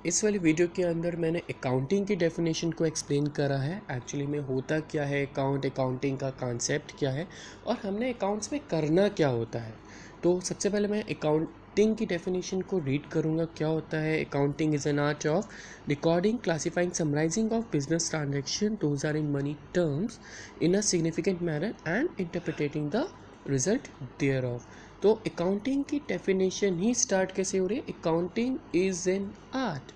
इस वाली वीडियो के अंदर मैंने अकाउंटिंग की डेफिनेशन को एक्सप्लेन करा है। एक्चुअली में होता क्या है अकाउंटिंग का कॉन्सेप्ट क्या है और हमने अकाउंट्स में करना क्या होता है। तो सबसे पहले मैं अकाउंटिंग की डेफिनेशन को रीड करूँगा। क्या होता है? Accounting is an art of recording, classifying, summarizing of business transaction those are in money terms in a significant manner and interpreting the result thereof. तो अकाउंटिंग की डेफिनेशन ही start कैसे हो रही है? Accounting is an art.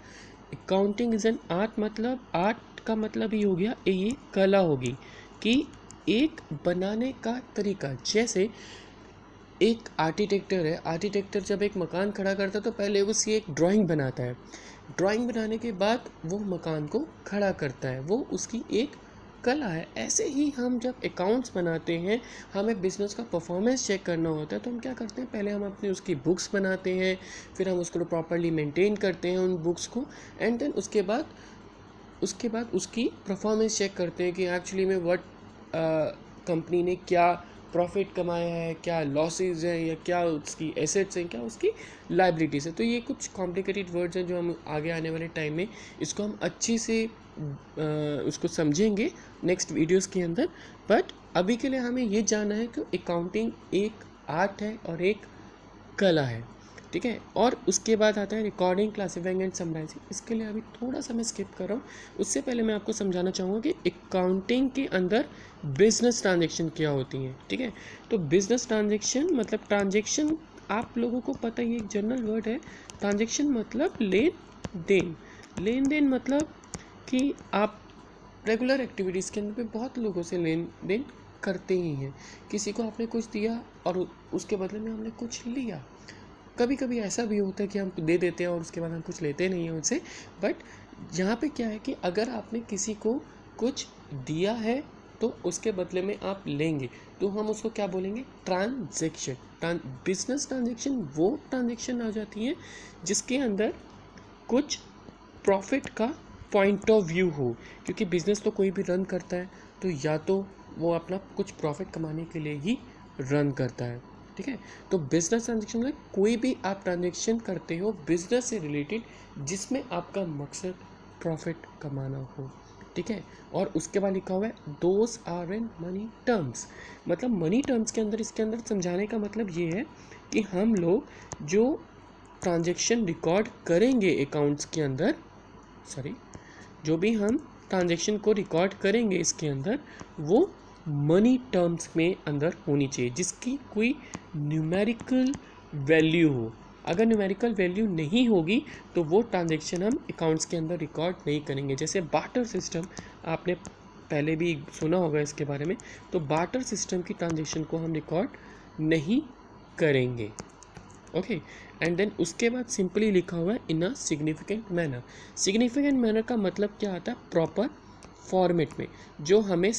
Accounting is an art मतलब art का मतलब ही हो गया ये कला होगी कि एक बनाने का तरीका। जैसे एक आर्किटेक्टर है, आर्किटेक्टर जब एक मकान खड़ा करता है तो पहले उसकी एक ड्राइंग बनाता है। ड्राइंग बनाने के बाद वो मकान को खड़ा करता है, वो उसकी एक कला है। ऐसे ही हम जब अकाउंट्स बनाते हैं, हमें बिजनेस का परफॉर्मेंस चेक करना होता है तो हम क्या करते हैं? पहले हम अपनी उसकी बुक्स बनाते हैं, फिर हम उसको प्रॉपर्ली मेंटेन करते हैं उन बुक्स को, एंड देन उसके बाद उसकी परफॉर्मेंस चेक करते हैं कि एक्चुअली में व्हाट कंपनी ने क्या प्रॉफिट कमाया है, क्या लॉसेस हैं, या क्या उसकी एसेट्स हैं, क्या उसकी लाइबिलिटीज़ है। तो ये कुछ कॉम्प्लिकेटेड वर्ड्स हैं जो हम आगे आने वाले टाइम में इसको हम अच्छे से उसको समझेंगे नेक्स्ट वीडियोस के अंदर। बट अभी के लिए हमें ये जानना है कि अकाउंटिंग एक आर्ट है और एक कला है, ठीक है। और उसके बाद आता है रिकॉर्डिंग, क्लासिफाइंग एंड समराइजिंग। इसके लिए अभी थोड़ा सा मैं स्किप कर रहा हूँ। उससे पहले मैं आपको समझाना चाहूँगा कि अकाउंटिंग के अंदर बिजनेस ट्रांजेक्शन क्या होती हैं, ठीक है। तो बिजनेस ट्रांजेक्शन मतलब ट्रांजेक्शन, आप लोगों को पता ही एक जनरल वर्ड है। ट्रांजेक्शन मतलब लेन देन। लेन देन मतलब कि आप रेगुलर एक्टिविटीज़ के अंदर पे बहुत लोगों से लेन देन करते ही हैं। किसी को आपने कुछ दिया और उसके बदले में हमने कुछ लिया। कभी कभी ऐसा भी होता है कि हम दे देते हैं और उसके बाद हम कुछ लेते नहीं हैं उनसे। बट यहाँ पे क्या है कि अगर आपने किसी को कुछ दिया है तो उसके बदले में आप लेंगे, तो हम उसको क्या बोलेंगे? ट्रांजेक्शन। बिजनेस ट्रांजेक्शन वो ट्रांजेक्शन आ जाती है जिसके अंदर कुछ प्रॉफिट का पॉइंट ऑफ व्यू हो, क्योंकि बिजनेस तो कोई भी रन करता है तो या तो वो अपना कुछ प्रॉफिट कमाने के लिए ही रन करता है, ठीक है। तो बिजनेस ट्रांजेक्शन में कोई भी आप ट्रांजेक्शन करते हो बिजनेस से रिलेटेड जिसमें आपका मकसद प्रॉफिट कमाना हो, ठीक है। और उसके बाद लिखा हुआ है those are in money terms. मतलब मनी टर्म्स के अंदर, इसके अंदर समझाने का मतलब ये है कि हम लोग जो ट्रांजेक्शन रिकॉर्ड करेंगे अकाउंट्स के अंदर, जो भी हम ट्रांजेक्शन को रिकॉर्ड करेंगे इसके अंदर, वो मनी टर्म्स में अंदर होनी चाहिए जिसकी कोई न्यूमेरिकल वैल्यू हो। अगर न्यूमेरिकल वैल्यू नहीं होगी तो वो ट्रांजेक्शन हम अकाउंट्स के अंदर रिकॉर्ड नहीं करेंगे। जैसे बार्टर सिस्टम, आपने पहले भी सुना होगा इसके बारे में। तो बार्टर सिस्टम की ट्रांजेक्शन को हम रिकॉर्ड नहीं करेंगे, ओके। एंड देन उसके बाद सिंपली लिखा हुआ है in a significant manner. Significant manner का मतलब क्या आता है? प्रॉपर फॉर्मेट में जो हमें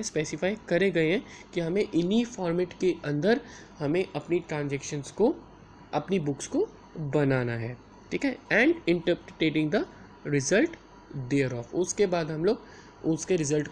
स्पेसिफाई करे गए हैं कि हमें इन्हीं फॉर्मेट के अंदर हमें अपनी ट्रांजेक्शन्स को, अपनी बुक्स को बनाना है, ठीक है। And interpreting the result thereof. उसके बाद हम लोग उसके रिज़ल्ट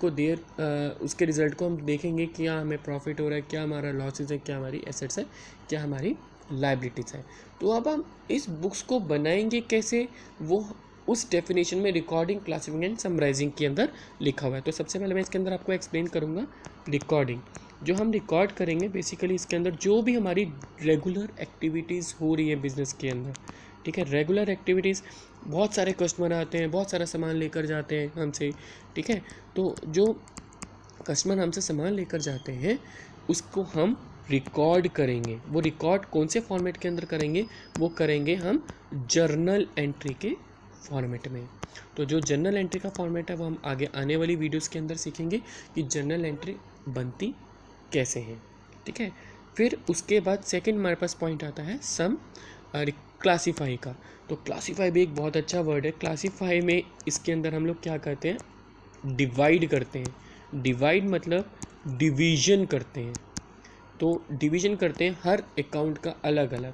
को हम देखेंगे कि क्या हमें प्रॉफिट हो रहा है, क्या हमारा लॉसेस है, क्या हमारी एसेट्स है, क्या हमारी लाइबिलिटीज़ है। तो अब हम इस बुक्स को बनाएंगे कैसे, वो उस डेफिनेशन में रिकॉर्डिंग, क्लासिफाइंग एंड समराइजिंग के अंदर लिखा हुआ है। तो सबसे पहले मैं इसके अंदर आपको एक्सप्लेन करूँगा रिकॉर्डिंग। जो हम रिकॉर्ड करेंगे बेसिकली इसके अंदर जो भी हमारी रेगुलर एक्टिविटीज़ हो रही है बिजनेस के अंदर, ठीक है। रेगुलर एक्टिविटीज़, बहुत सारे कस्टमर आते हैं, बहुत सारा सामान लेकर जाते हैं हमसे, ठीक है। तो जो कस्टमर हमसे सामान लेकर जाते हैं उसको हम रिकॉर्ड करेंगे। वो रिकॉर्ड कौन से फॉर्मेट के अंदर करेंगे? वो करेंगे हम जर्नल एंट्री के फॉर्मेट में। तो जो जर्नल एंट्री का फॉर्मेट है वो हम आगे आने वाली वीडियोस के अंदर सीखेंगे कि जर्नल एंट्री बनती कैसे है, ठीक है। फिर उसके बाद सेकंड हमारे पास पॉइंट आता है सम क्लासीफाई का। तो क्लासीफाई भी एक बहुत अच्छा वर्ड है। क्लासीफाई में इसके अंदर हम लोग क्या करते हैं? डिवाइड करते हैं। डिवाइड मतलब डिवीजन करते हैं। तो डिवीजन करते हैं हर अकाउंट का अलग अलग।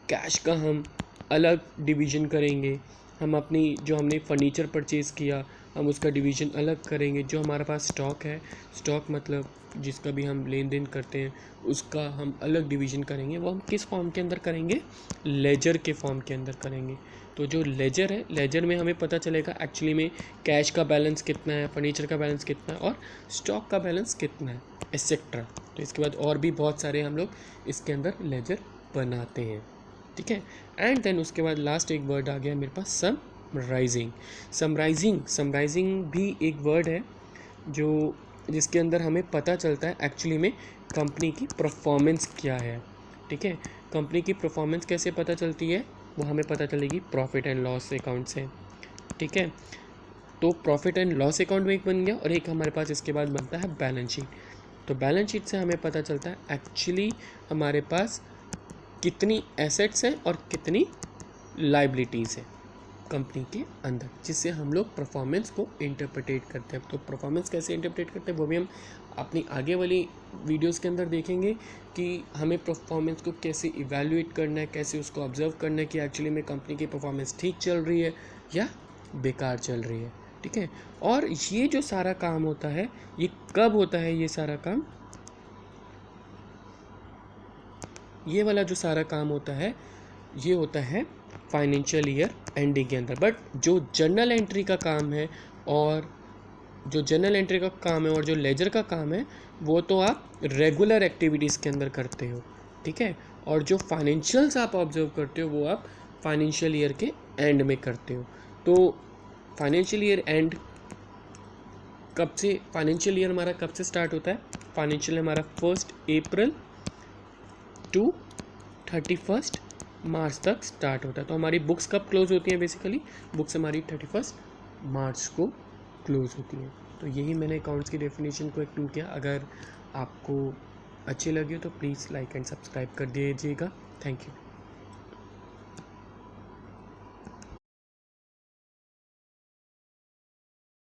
कैश का हम अलग डिवीजन करेंगे। हम अपनी जो हमने फर्नीचर परचेज़ किया हम उसका डिवीज़न अलग करेंगे। जो हमारे पास स्टॉक है, स्टॉक मतलब जिसका भी हम लेन देन करते हैं उसका हम अलग डिवीज़न करेंगे। वो हम किस फॉर्म के अंदर करेंगे? लेजर के फॉर्म के अंदर करेंगे। तो जो लेजर है, लेजर में हमें पता चलेगा एक्चुअली में कैश का बैलेंस कितना है, फर्नीचर का बैलेंस कितना है और स्टॉक का बैलेंस कितना है, एक्सेट्रा। तो इसके बाद और भी बहुत सारे हम लोग इसके अंदर लेजर बनाते हैं, ठीक है। एंड देन उसके बाद लास्ट एक वर्ड आ गया मेरे पास, समराइजिंग। समराइजिंग भी एक वर्ड है जो जिसके अंदर हमें पता चलता है एक्चुअली में कंपनी की परफॉर्मेंस क्या है, ठीक है। कंपनी की परफॉर्मेंस कैसे पता चलती है, वो हमें पता चलेगी प्रॉफिट एंड लॉस अकाउंट से, ठीक है। तो प्रॉफिट एंड लॉस अकाउंट में एक बन गया और एक हमारे पास इसके बाद बनता है बैलेंस शीट। तो बैलेंस शीट से हमें पता चलता है एक्चुअली हमारे पास कितनी एसेट्स हैं और कितनी लाइबिलिटीज़ हैं कंपनी के अंदर, जिससे हम लोग परफॉर्मेंस को इंटरप्रेटेट करते हैं। तो परफॉर्मेंस कैसे इंटरप्रेट करते हैं वो भी हम अपनी आगे वाली वीडियोस के अंदर देखेंगे कि हमें परफॉर्मेंस को कैसे इवैल्यूएट करना है, कैसे उसको ऑब्जर्व करना है कि एक्चुअली में कंपनी की परफॉर्मेंस ठीक चल रही है या बेकार चल रही है, ठीक है। और ये जो सारा काम होता है ये कब होता है, ये सारा काम, ये वाला जो सारा काम होता है ये होता है फाइनेंशियल ईयर एंडिंग के अंदर। बट जो जर्नल एंट्री का काम है और जो लेजर का काम है वो तो आप रेगुलर एक्टिविटीज़ के अंदर करते हो, ठीक है। और जो फाइनेंशियल्स आप ऑब्जर्व करते हो वो आप फाइनेंशियल ईयर के एंड में करते हो। तो फाइनेंशियल ईयर एंड कब से, फाइनेंशियल ईयर हमारा कब से स्टार्ट होता है, फाइनेंशियल हमारा 1 अप्रैल टू 31 मार्च तक स्टार्ट होता है। तो हमारी बुक्स कब क्लोज होती हैं, बेसिकली बुक्स हमारी 31 मार्च को क्लोज होती हैं। तो यही मैंने अकाउंट्स की डेफिनेशन को एक्सप्लेन किया। अगर आपको अच्छे लगे तो प्लीज़ लाइक एंड सब्सक्राइब कर दीजिएगा। Thank you.